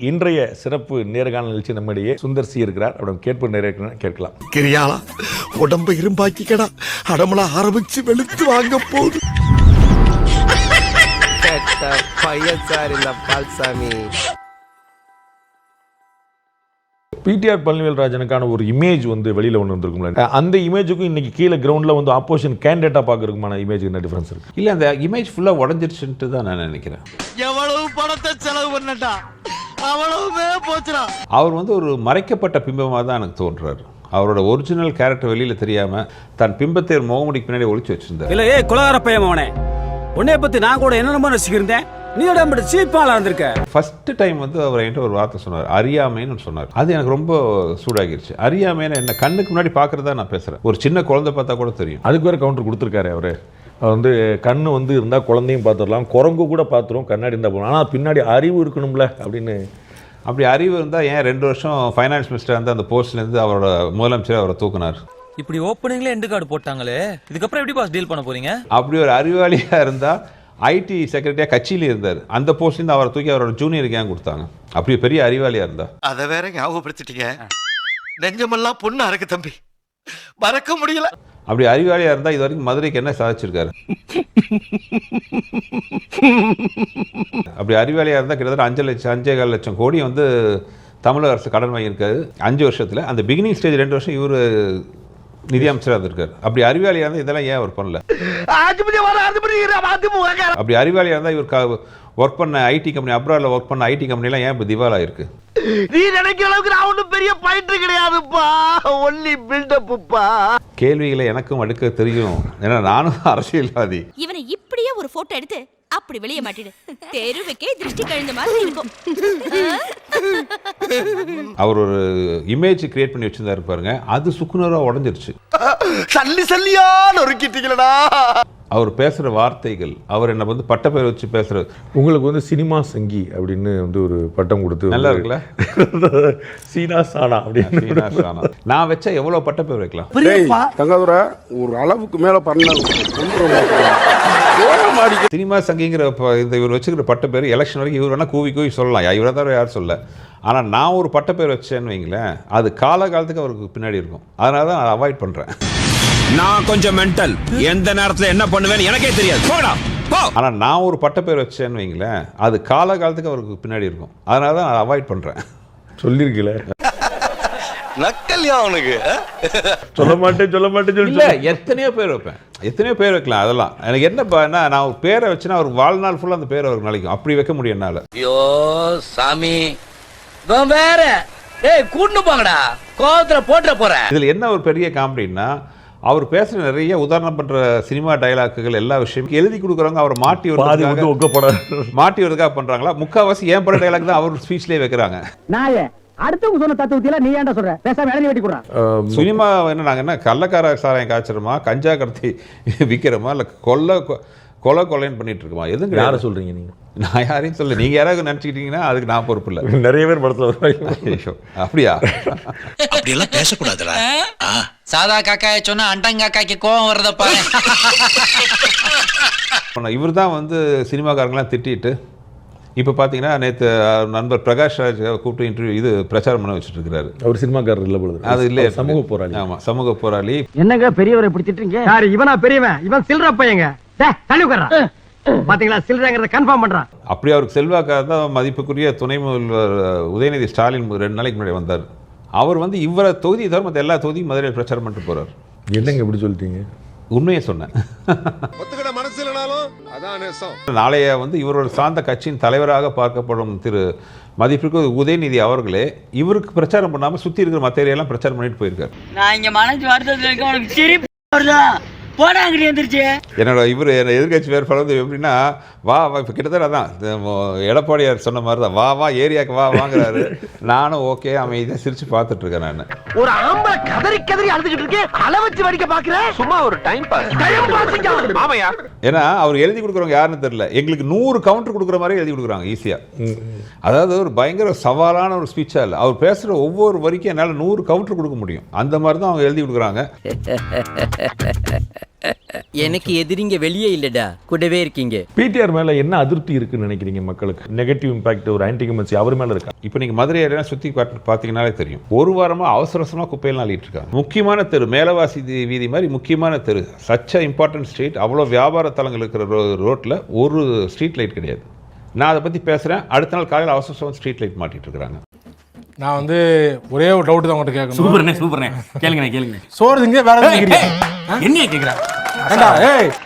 இன்றைய சிறப்பு நேர்காணல் நிகழ்ச்சி நம்மிடையே சுந்தர் சி இருக்கிறார். அவரிடம் கேட்பு நிறைய கேட்கலாம். கிரியாளா உடம்ப இரும்பாக்கிக்கடா, அடமலா ஆரம்பிச்சு வெளுத்து வாங்க போகுது. பையன் சார் இந்த பால்சாமி. பிடிஆர் பழனிவேல்ராஜனுக்கான ஒரு இமேஜ் வந்து வெளியில் ஒன்று வந்திருக்கும்ல, அந்த இமேஜுக்கும் இன்னைக்கு கீழே கிரவுண்டில் வந்து ஆப்போசிஷன் கேண்டிடேட்டாக பார்க்கறதுக்குமான இமேஜுக்கு என்ன டிஃபரன்ஸ் இருக்கு? இல்லை, அந்த இமேஜ் ஃபுல்லாக உடஞ்சிருச்சுன்ட்டு தான் நான் நினைக்கிறேன். எவ்வளவு பணத்தை செலவு பண்ணட்டா அவ்வளவுமே போச்சுடா. அவர் வந்து ஒரு மறைக்கப்பட்ட பிம்பமாக தான் எனக்கு தோன்றாரு. அவரோட ஒரிஜினல் கேரக்டர் வெளியில் தெரியாமல் தன் பிம்பத்தை முகமுடிக்கு பின்னாடி ஒளிச்சு வச்சிருந்தார். இல்லை, குலகார பையன் அவனே, உன்னைய பற்றி நான் கூட என்னென்னமோ ரசிக்கிறேன். நீயோட சீப்பாளா இருந்திருக்க. ஃபர்ஸ்ட் டைம் வந்து அவர் என்கிட்ட ஒரு வார்த்தை சொன்னார், அறியாமைன்னு சொன்னார். அது எனக்கு ரொம்ப சூடாகிருச்சு. அறியாமைன்னு என்ன கண்ணுக்கு முன்னாடி பார்க்குறதா நான் பேசுகிறேன். ஒரு சின்ன குழந்தை பார்த்தா கூட தெரியும். அதுக்கு வேறு கவுண்டர் கொடுத்துருக்காரு அவர். வந்து கண்ணு வந்து இருந்தால் குழந்தையும் பார்த்துடலாம், குரங்கு கூட பார்த்துரும், கண்ணாடி இருந்தால் போகலாம், ஆனால் பின்னாடி அறிவு இருக்கணும்ல அப்படின்னு. அப்படி அறிவு இருந்தால் ஏன் 2 வருஷம் ஃபைனான்ஸ் மினிஸ்டர் வந்து அந்த போஸ்ட்லேருந்து அவரோட முதலமைச்சர் அவரை தூக்குனார்? இப்படி ஓப்பனிங்ல எண்டு கார்டு போட்டாங்களே, இதுக்கப்புறம் எப்படி பாஸ் டீல் பண்ண போறீங்க? அப்படி ஒரு அறிவாளியாக இருந்தால் ஐடி செக்ரட்டரியாக கட்சியில் இருந்தார், அந்த போஸ்ட்லேருந்து அவரை தூக்கி அவரோட ஜூனியருக்கு ஏன் கொடுத்தாங்க? அப்படி பெரிய அறிவாளியாக இருந்தா. அதை வேற ஞாபகப்படுத்திட்டீங்க. நெஞ்சமெல்லாம் பொண்ணா இருக்கு தம்பி, மறக்க முடியல. அப்படி அறிவாளியாக இருந்தால் இது வரைக்கும் மதுரைக்கு என்ன சாதிச்சிருக்காரு? அப்படி அறிவாளியாக இருந்தால் கிட்டத்தட்ட 5,5 லட்சம் கோடி வந்து தமிழக அரசு கடன் வாங்கியிருக்காரு 5 வருஷத்தில். அந்த பிகினிங் ஸ்டேஜ் 2 வருஷம் இவர் நிதியமைச்சராக இருந்திருக்காரு. அப்படி அறிவாளியாக இருந்தால் இதெல்லாம் ஏன் அவர் பண்ணல? அப்படி அறிவாளியாக இருந்தால் இவர் ஒர்க் பண்ண ஐடி கம்பெனி, அப்ராட்ல ஒர்க் பண்ண ஐடி கம்பெனிலாம் ஏன் இப்போ திவாலா இருக்கு? நீ நினைக்கிற அளவுக்கு நான் ஒன்றும் பெரிய பயிற்று கிடையாதுப்பா, ஒன்லி பில்டப்புப்பா. கேள்விகளை எனக்கும் அடுக்க தெரியும், ஏன்னா நானும் அரசியல்வாதி. இவனை இப்படியே ஒரு போட்டோ எடுத்து அப்படி வெளியே மாட்டிடு, தெருவுக்கே திருஷ்டி கழிந்த மாதிரி இருக்கும். அவர் ஒரு இமேஜ் கிரியேட் பண்ணி வச்சிருந்தாரு பாருங்க, அது சுக்குநூறா உடஞ்சிருச்சு. சல்லி சல்லியா நொறுக்கிட்டீங்களடா. அவர் பேசுகிற வார்த்தைகள், அவர் என்ன வந்து பட்டப்பேர் வச்சு பேசுறது. உங்களுக்கு வந்து சினிமா சங்கி அப்படின்னு வந்து ஒரு பட்டம் கொடுத்து நல்லா இருக்குல்ல, சீனா சானா அப்படின்னு. நான் வச்சா எவ்வளோ பட்டப்பேர் வைக்கலாம்? தங்கதுரை ஒரு அளவுக்கு மேல பண்ண சினிமா சங்கிங்கிற இந்த இவர் வச்சுக்கிற பட்டப்பேர் எலெக்ஷன் வரைக்கும் இவர் வேணா கூவி கூவி சொல்லலாம், இவரை தவிர யாரும் சொல்ல. ஆனால் நான் ஒரு பட்டப்பேர் வச்சேன்னு வைங்களேன், அது காலகாலத்துக்கு அவருக்கு பின்னாடி இருக்கும். அதனால தான் நான் அவாய்ட் பண்ணுறேன். நான் கொஞ்சம் மென்டல், எந்த நேரத்தில் என்ன பண்ணுவேன்னு எனக்கே தெரியாது. போடா போ. ஆனால் நான் ஒரு பட்டப்பேர் வச்சேன்னு வைங்களேன், அது காலகாலத்துக்கு அவருக்கு பின்னாடி இருக்கும். அதனால தான் நான் அவாய்ட் பண்ணுறேன். சொல்லியிருக்கல, நக்கல்யா அவனுக்கு. சொல்ல மாட்டேன் இல்லை, எத்தனையோ பேர் வைப்பேன், எத்தனையோ பேர் வைக்கலாம். அதெல்லாம் எனக்கு என்னப்பா, நான் ஒரு பேரை வச்சுன்னா அவர் வாழ்நாள் ஃபுல்லாக அந்த பேர் அவருக்கு நிலைக்கும். அப்படி வைக்க முடியும் என்னால். ஐயோ சாமி, வேற கூட்டு போங்கடா, கோவத்துல போட்டுற போறேன். இதில் என்ன ஒரு பெரிய காமெடின்னா, அவர் பேசுகிற நிறைய உதாரணம் பண்ணுற சினிமா டைலாக்குகள் எல்லா விஷயமும் எழுதி கொடுக்குறவங்க அவர் மாட்டி வரதுக்காக பண்ணுறாங்களா? முக்கால்வாசி ஏன் பட டைலாக் தான் அவர் ஸ்பீச்லேயே வைக்கிறாங்க. அடுத்தவங்க சொன்ன தத்துவத்தில நீ ஏன்டா சொல்ற? பேசாம வேலையை வெட்டி கொடுறான். சினிமா என்ன, நாங்கள் என்ன கள்ளக்கார சாராயம் காய்ச்சறோமா, கஞ்சா கடத்தி விற்கிறோமா, இல்லை கொலைன்னு பண்ணிட்டு இருக்கோமா? எதுங்க யாரை சொல்றீங்க நீங்க? நான் யாரையும் சொல்ல, நீங்க யாராவது நினைச்சுக்கிட்டீங்கன்னா அதுக்கு நான் பொறுப்பு இல்லை. நிறைய பேர் படத்துல வருவாங்க. அப்படியா? அப்படியெல்லாம் பேசக்கூடாதுடா. சாதா காக்காய சொன்னா அண்டங்காக்காய்க்கு கோவம் வருதப்பா. இவர் தான் வந்து சினிமாக்காரங்களாம் திட்டிட்டு இப்போ பார்த்தீங்கன்னா நேற்று நண்பர் பிரகாஷ் ராஜ் கூப்பிட்டு இன்டர்வியூ பிரச்சாரம் பண்ண வச்சுட்டு இருக்கிறாரு. அவர் சினிமாக்காரர் இல்லை பொழுது, அது இல்லையே, சமூக போராளி. ஆமாம், சமூக போராளி. என்னங்க பெரியவரை இப்படி திட்டுறீங்க? யாரு இவனா பெரியவன்? இவன் சில்ற பையங்க. பாத்தீங்களா, சில்றங்கிறத கன்ஃபார்ம் பண்றான். அப்படி அவருக்கு செல்வாக்காக தான் மதிப்புக்குரிய துணை முதல்வர் உதயநிதி ஸ்டாலின் 2 நாளைக்கு முன்னாடி வந்தார். அவர் வந்து இவரை தொகுதியை தவிர மற்ற எல்லா தொகுதியும் மதுரையில் பிரச்சாரம் பண்ணிட்டு போறாரு. என்னங்க எப்படி சொல்லிட்டீங்க? உண்மையை சொன்னேன். மனசு இல்லனாலும் அதான் நேசம். நாளைய வந்து இவரோட சார்ந்த கட்சியின் தலைவராக பார்க்கப்படும் திரு மதிப்பிற்கு உதயநிதி அவர்களே இவருக்கு பிரச்சாரம் பண்ணாமல் சுற்றி இருக்கிற மற்ற ஏரியாலாம் பிரச்சாரம் பண்ணிட்டு போயிருக்காரு. நான் இங்க மனசு வருத்தத்துல இருக்க, உனக்கு சிரிப்பு வருதா? போடா அங்கடி வந்துருச்சு. என்னோட இவர் எதிர்கட்சி வேறுபாடு வந்து எப்படின்னா, வா இப்போ கிட்டத்தட்ட அதான் எடப்பாடியார் சொன்ன மாதிரி தான், வா ஏரியாவுக்கு வாங்குறாரு. நானும் ஓகே அமைதியாக சிரிச்சு பார்த்துட்டு இருக்கேன். நான் ஒரு ஆம்பளை கதறி கதறி அழுதுகிட்டு இருக்கேன், அள வச்சு வடிக்க பாக்குறேன். சும்மா ஒரு டைம் பாஸ். ஆமையா, ஏன்னா அவர் எழுதி கொடுக்குறவங்க யாருன்னு தெரியல, எங்களுக்கு 100 கவுண்டர் கொடுக்குற மாதிரி எழுதி கொடுக்குறாங்க ஈஸியா. அதாவது ஒரு பயங்கர சவாலான ஒரு ஸ்பீச்சா இல்லை, அவர் பேசுற ஒவ்வொரு வரிக்கும் என்னால் 100 கவுண்டர் கொடுக்க முடியும். அந்த மாதிரி தான் அவங்க எழுதி கொடுக்குறாங்க. எனக்கு எதிரிங்க வெளியே இல்லடா, கூடவே இருக்கீங்க. பிடிஆர் மேல என்ன அதிருப்தி இருக்குன்னு நினைக்கிறீங்க மக்களுக்கு? நெகட்டிவ் இம்பாக்ட் ஒரு ஆன்டிகமன்சி அவர் மேல இருக்கா? இப்போ நீங்கள் மதுரை ஏரியா சுற்றி பார்த்தீங்கன்னாலே தெரியும். ஒரு வாரமாக அவசரமாக குப்பையெல்லாம் அள்ளிட்டு இருக்காங்க. முக்கியமான தெரு, மேலவாசி வீதி மாதிரி முக்கியமான தெரு, சச்ச இம்பார்ட்டன்ட் ஸ்ட்ரீட், அவ்வளோ வியாபார தலங்கள் இருக்கிற ரோட்டில் ஒரு ஸ்ட்ரீட் லைட் கிடையாது. நான் அதை பற்றி பேசுகிறேன். அடுத்த நாள் காலையில் அவசரம் ஸ்ட்ரீட் லைட் மாட்டிட்டு இருக்கிறாங்க. நான் வந்து ஒரே ஒரு டவுட் தான் உங்கள்கிட்ட கேட்கணும். சூப்பர்ண்ணே கேளுங்க. சோறு திங்க வேற என்ன கேக்குறேன்?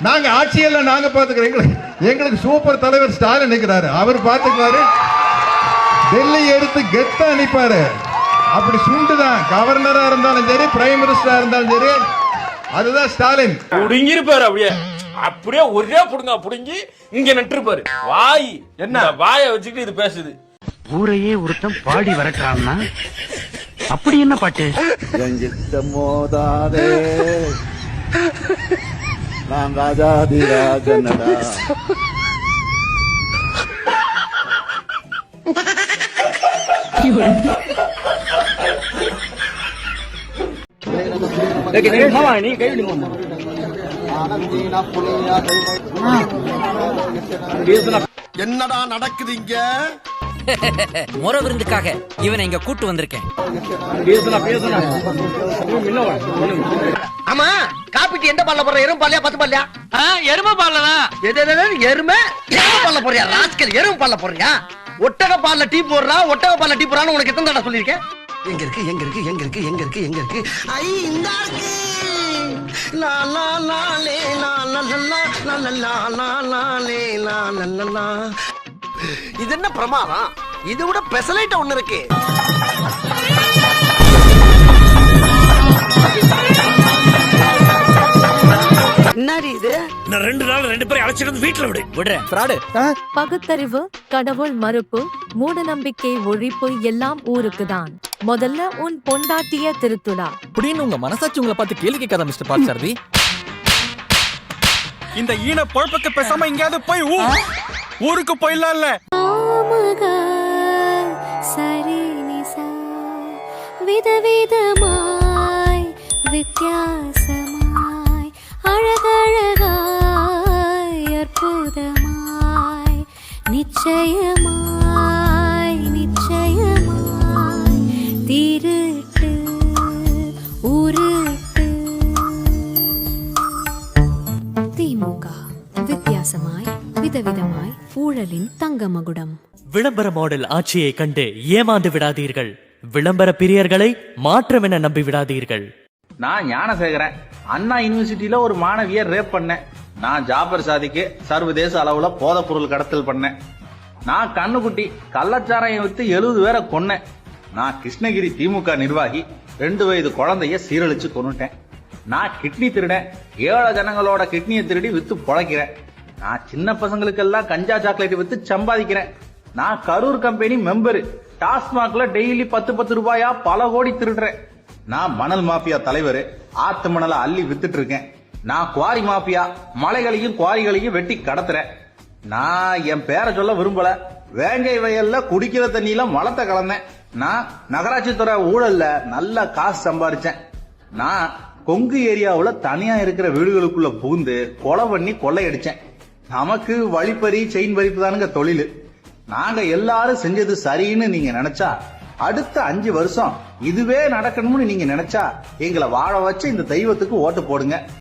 நாங்க ஆட்சியெல்லாம் நாங்க பாத்துக்கிறோம். எங்களுக்கு சூப்பர் தலைவர் ஸ்டாலின் நிற்கிறாரு, அவர் பாத்துக்குவாரு. டெல்லி எடுத்து கெத்தா நிப்பாரு. அப்படி சுண்டுதான் கவர்னரா இருந்தாலும் சரி, பிரைம் மினிஸ்டரா இருந்தாலும் சரி, அதுதான் ஸ்டாலின். புடுங்கிருப்பாரு. அப்படியே ஒரே புடுங்கி இங்க நட்டுருப்பாரு. வாய் என்ன வாயை வச்சுக்கிட்டு இது பேசுது. ஊரையே ஒருத்தன் பாடி வரட்டான்னா அப்படி என்ன பாட்டு? மோதாதே நான் ராஜாதி ராஜனடா. என்னடா நடக்குது இங்க? முறை விருந்துக்காக இவனை இங்க கூட்டு வந்திருக்கேன். ஆமா, காப்பிட்டு எந்த பால்ல போற? எறும்பு பால்லையா, பத்து பால்லையா? எருமை பால்லதான். எருமை பால்ல போறியா? ராஸ்கல், எறும்பு பால்ல போறியா? ஒட்டக பால்ல டீ போடுறா, ஒட்டக பால்ல டீ போடுறான்னு உனக்கு எத்தனை தடவை சொல்லியிருக்கேன்? எங்க இருக்கு? ஐ இந்த இருக்கு. லா லா லா லே லா லா லா லா லா லா லா லா லே லா லா லா. இது என்ன பிரமாதம்? இது விட பெசலைட் ஒண்ணு இருக்கு. என்னடி இது? நான் 2 நாள் 2 பேரை அழைச்சிட்டு வீட்டுல விடுறேன். ஃப்ராடு. பகுத்தறிவு, கடவுள் மறுப்பு, மூட நம்பிக்கை ஒழிப்பு எல்லாம் ஊருக்கு தான். முதல்ல உன் பொண்டாட்டிய திருத்துடா அப்படின்னு உங்க மனசாட்சி உங்களை பார்த்து கேள்வி கேட்காத மிஸ்டர் பார்த்தசாரதி. இந்த ஈன பொழப்புக்கு பேசாம எங்கேயாவது போய் ஊருக்கு போயிடலாம்ல. சரி நிசா விதவிதமாய் வித்தியாசமாய் அழகழகாய் அற்புதமாய் நிச்சயமாய் திருட்டு உருட்டு. திமுக வித்தியாசமாய் விதவிதமாய் ஊழலின் தங்க மகுடம். விளம்பர மாடல் ஆட்சியை கண்டு ஏமாந்து விடாதீர்கள். விளம்பர பிரியர்களை மாற்றம் என நம்பி விடாதீர்கள். நான் ஞானசேகரன். அண்ணா யூனிவர்சிட்டியில ஒரு மாணவியை ரேப் பண்ணேன். நான் ஜாபர் சாதிக்கு சர்வதேச அளவுல போதைப் பொருள் கடத்தல் பண்ணேன். நான் கண்ணுக்குட்டி கள்ளச்சாராயம் வித்து 70 பேரை கொன்னேன். நான் கிருஷ்ணகிரி திமுக நிர்வாகி 2 வயது குழந்தைய சீரழிச்சு கொன்னுட்டேன். நான் கிட்னி திருடேன். 7 ஜனங்களோட கிட்னியை திருடி வித்து பொழைக்கிறேன். நான் சின்ன பசங்களுக்கெல்லாம் கஞ்சா சாக்லேட் வித்து சம்பாதிக்கிறேன். நான் கரூர் கம்பெனி மெம்பரு. டாஸ்மாக்ல டெய்லி 10 ரூபாயா பல கோடி திருடுறேன். நான் மணல் மாஃபியா தலைவர். ஆத்து மணலை அள்ளி வித்துட்டு இருக்கேன். நான் குவாரி மாஃபியா, மலைகளையும் குவாரிகளையும் வெட்டி கடத்துறேன். நான் என் பேரை சொல்ல விரும்பல. வேங்கை வயல்ல குடிக்கிற தண்ணியில மலத்தை கலந்தேன். நான் நகராட்சி துறை ஊழல்ல நல்ல காசு சம்பாரிச்சேன். நான் கொங்கு ஏரியாவுல தனியா இருக்கிற வீடுகளுக்குள்ள புகுந்து கொலை பண்ணி கொள்ளையடிச்சேன். நமக்கு வழிப்பறி செயின் பறிப்பு தானுங்க தொழில். நாங்க எல்லாரும் செஞ்சது சரின்னு நீங்க நினைச்சா அடுத்த 5 வருஷம் இதுவே நடக்கணும்னு நீங்க நினைச்சா எங்களை வாழ வச்சு இந்த தெய்வத்துக்கு ஓட்டு போடுங்க.